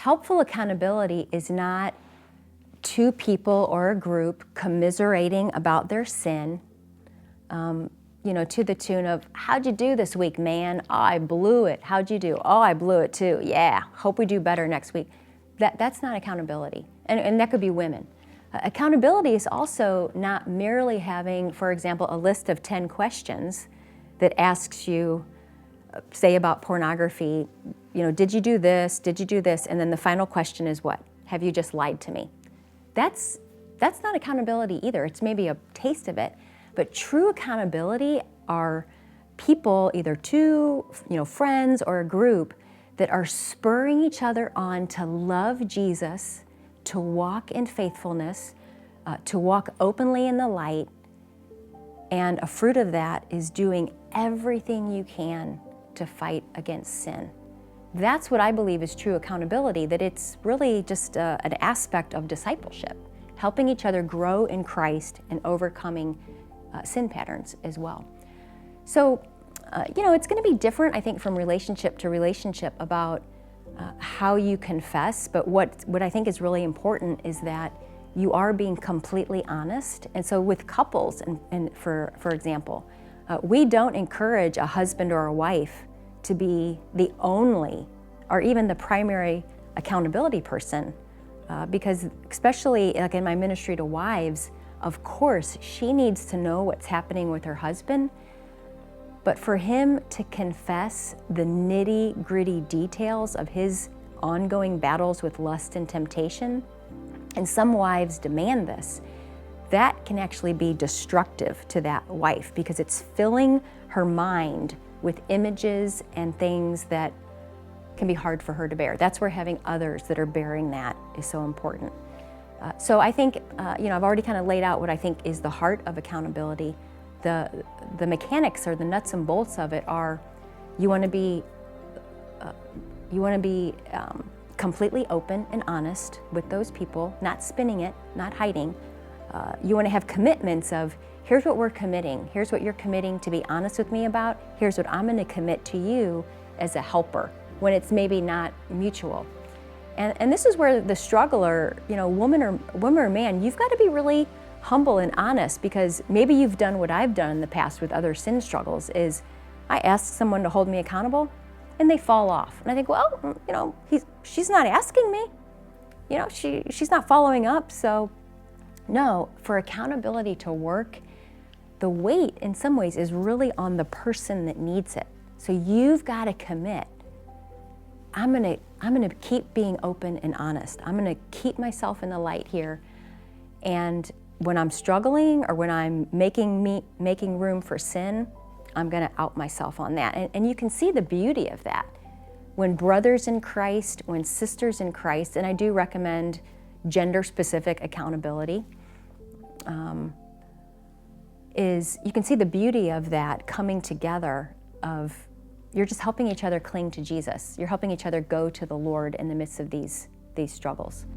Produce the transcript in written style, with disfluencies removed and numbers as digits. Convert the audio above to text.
Helpful accountability is not two people or a group commiserating about their sin, to the tune of, how'd you do this week, man? Oh, I blew it. How'd you do? Oh, I blew it too. Yeah, hope we do better next week. That's not accountability, and that could be women. Accountability is also not merely having, for example, a list of 10 questions that asks you, say about pornography, did you do this? Did you do this? And then the final question is what? Have you just lied to me? That's not accountability either. It's maybe a taste of it, but true accountability are people, either two, friends or a group, that are spurring each other on to love Jesus, to walk in faithfulness, to walk openly in the light, and a fruit of that is doing everything you can to fight against sin. That's what I believe is true accountability, that it's really just an aspect of discipleship, helping each other grow in Christ and overcoming sin patterns as well. So, it's going to be different, I think, from relationship to relationship about how you confess, but what I think is really important is that you are being completely honest. And so with couples, and for example, we don't encourage a husband or a wife to be the only or even the primary accountability person, because especially like in my ministry to wives, of course, she needs to know what's happening with her husband, but for him to confess the nitty-gritty details of his ongoing battles with lust and temptation, and some wives demand this, that can actually be destructive to that wife because it's filling her mind with images and things that can be hard for her to bear. That's where having others that are bearing that is so important. So I think, I've already kind of laid out what I think is the heart of accountability. The mechanics or the nuts and bolts of it are, you want to be completely open and honest with those people, not spinning it, not hiding. You want to have commitments of, here's what we're committing, here's what you're committing to be honest with me about, here's what I'm going to commit to you as a helper, when it's maybe not mutual. And this is where the struggler, woman or man, you've got to be really humble and honest, because maybe you've done what I've done in the past with other sin struggles, is I ask someone to hold me accountable and they fall off. And I think, well, she's not asking me, she's not following up. So no, for accountability to work, the weight in some ways is really on the person that needs it. So you've got to commit. I'm gonna keep being open and honest. I'm gonna keep myself in the light here. And when I'm struggling or when I'm making room for sin, I'm gonna out myself on that. And you can see the beauty of that. When brothers in Christ, when sisters in Christ, and I do recommend gender-specific accountability, is you can see the beauty of that coming together of, you're just helping each other cling to Jesus. You're helping each other go to the Lord in the midst of these struggles.